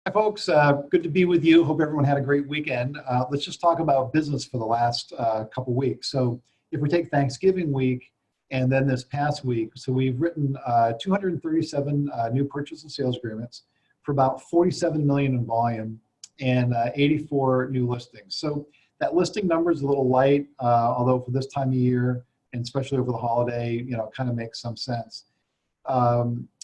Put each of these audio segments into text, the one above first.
Hi, folks. Good to be with you. Hope everyone had a great weekend. Let's just talk about business for the last couple weeks. So if we take Thanksgiving week and then this past week, so we've written 237 new purchase and sales agreements for about 47 million in volume and 84 new listings. So that listing number is a little light, although for this time of year, and especially over the holiday, kind of makes some sense.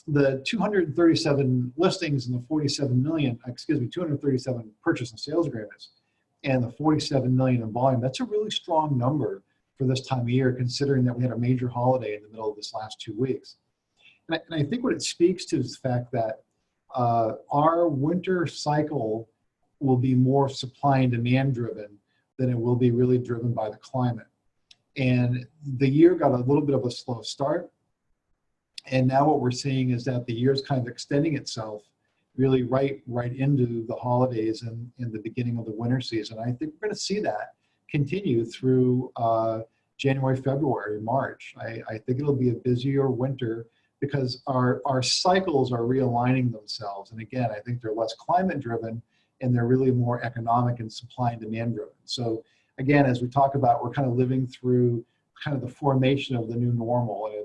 The 237 listings and the 237 purchase and sales agreements and the 47 million in volume, that's a really strong number for this time of year, considering that we had a major holiday in the middle of this last 2 weeks. And I think what it speaks to is the fact that our winter cycle will be more supply and demand driven than it will be really driven by the climate. And the year got a little bit of a slow start. And now what we're seeing is that the year's kind of extending itself really right into the holidays and in the beginning of the winter season. I think we're going to see that continue through January, February, March. I think it'll be a busier winter because our cycles are realigning themselves. And again, I think they're less climate driven and they're really more economic and supply and demand driven. So again, as we talk about, we're kind of living through kind of the formation of the new normal, and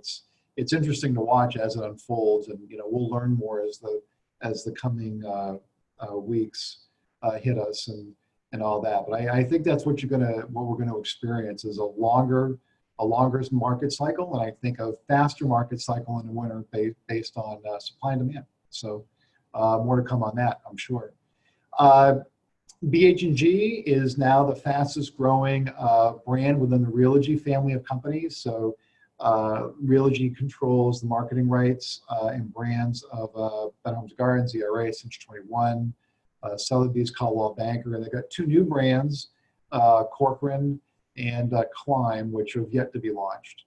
it's interesting to watch as it unfolds, and we'll learn more as the coming weeks hit us and all that. But I think that's what we're gonna experience is a longer market cycle, and I think a faster market cycle in the winter based on supply and demand. So more to come on that, I'm sure. BH&G is now the fastest growing brand within the Realogy family of companies. So Realogy controls the marketing rights and brands of Better Homes Gardens, ERA, Century 21, Sotheby's, Caldwell Banker, and they've got 2 new brands, Corcoran and Climb, which have yet to be launched.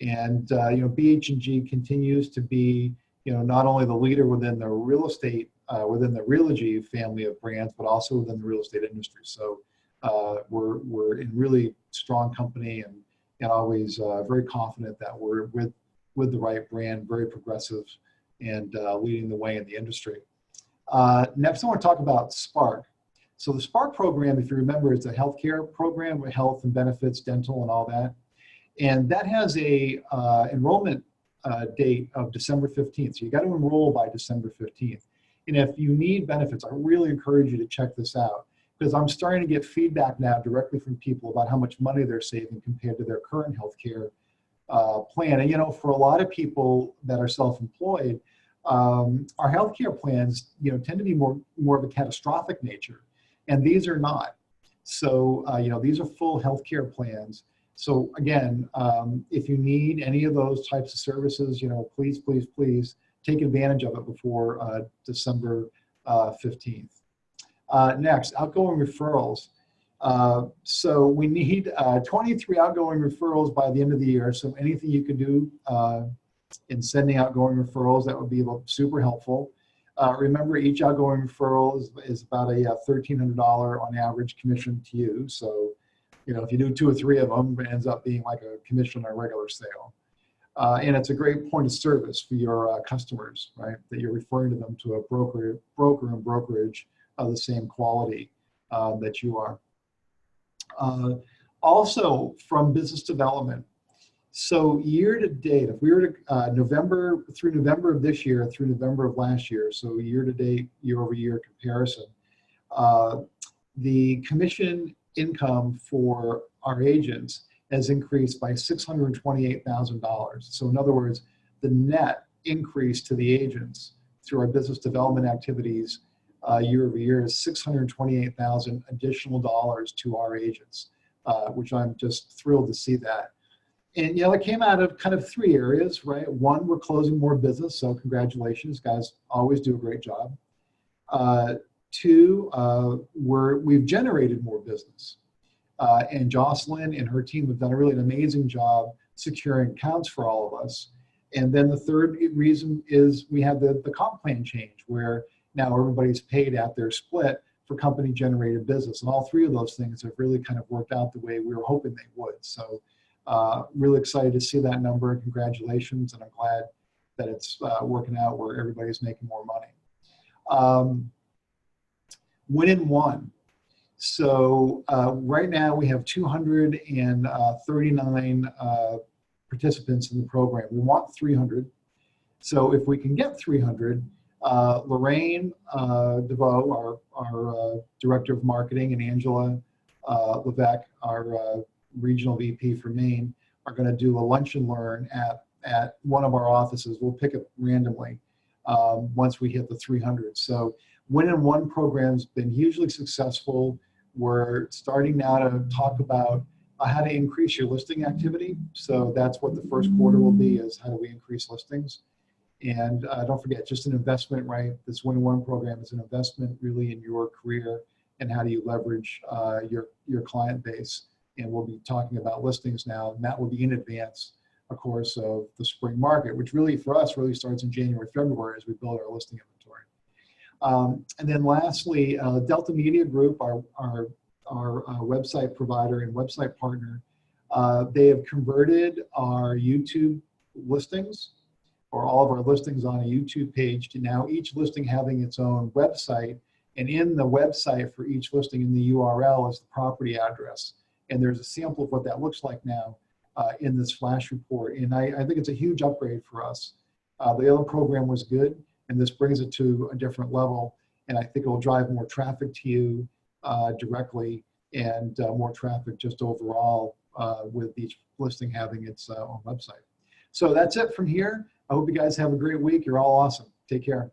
And BH&G continues to be not only the leader within the real estate, within the Realogy family of brands, but also within the real estate industry. So we're in really strong company and always very confident that we're with the right brand, very progressive, and leading the way in the industry. Next, I want to talk about Spark. So the Spark program, if you remember, is a healthcare program with health and benefits, dental, and all that. And that has a enrollment date of December 15th. So you got to enroll by December 15th. And if you need benefits, I really encourage you to check this out, because I'm starting to get feedback now directly from people about how much money they're saving compared to their current healthcare plan. And for a lot of people that are self-employed, our healthcare plans tend to be more of a catastrophic nature, and these are not. So these are full healthcare plans. So again, if you need any of those types of services, please take advantage of it before December 15th. Next, outgoing referrals. So we need 23 outgoing referrals by the end of the year. So anything you can do in sending outgoing referrals, that would be super helpful. Remember, each outgoing referral is about a $1,300 on average commission to you. So, if you do 2 or 3 of them, it ends up being like a commission on a regular sale. And it's a great point of service for your customers, right? That you're referring to them to a broker and brokerage of the same quality that you are. Also from business development. So year to date, if we were to November of this year through November of last year, so year to date, year over year comparison, the commission income for our agents has increased by $628,000. So in other words, the net increase to the agents through our business development activities year over year is $628,000 additional dollars to our agents, which I'm just thrilled to see that. And it came out of kind of 3 areas, right? 1, we're closing more business, so congratulations, guys, always do a great job. 2, we've generated more business. And Jocelyn and her team have done a really an amazing job securing accounts for all of us. And then the 3rd reason is we have the comp plan change, where now everybody's paid at their split for company generated business. And all 3 of those things have really kind of worked out the way we were hoping they would. So really excited to see that number. Congratulations. And I'm glad that it's working out where everybody's making more money. win in one. So right now we have 239 participants in the program. We want 300. So if we can get 300, Lorraine DeVoe, our Director of Marketing, and Angela Levesque, our Regional VP for Maine, are going to do a lunch and learn at one of our offices. We'll pick it randomly once we hit the 300. So Win in One program's been hugely successful. We're starting now to talk about how to increase your listing activity. So that's what the first quarter will be, is how do we increase listings. And don't forget, just an investment, right? This Win in One program is an investment really in your career and how do you leverage your client base. And we'll be talking about listings now, and that will be in advance, of course, of the spring market, which really for us really starts in January, February as we build our listing inventory. And then lastly, Delta Media Group, our website provider and website partner, they have converted our YouTube listings, or all of our listings on a YouTube page, to now each listing having its own website. And in the website for each listing, in the URL, is the property address. And there's a sample of what that looks like now in this flash report. And I think it's a huge upgrade for us. The other program was good, and this brings it to a different level. And I think it will drive more traffic to you directly, and more traffic just overall with each listing having its own website. So that's it from here. I hope you guys have a great week. You're all awesome. Take care.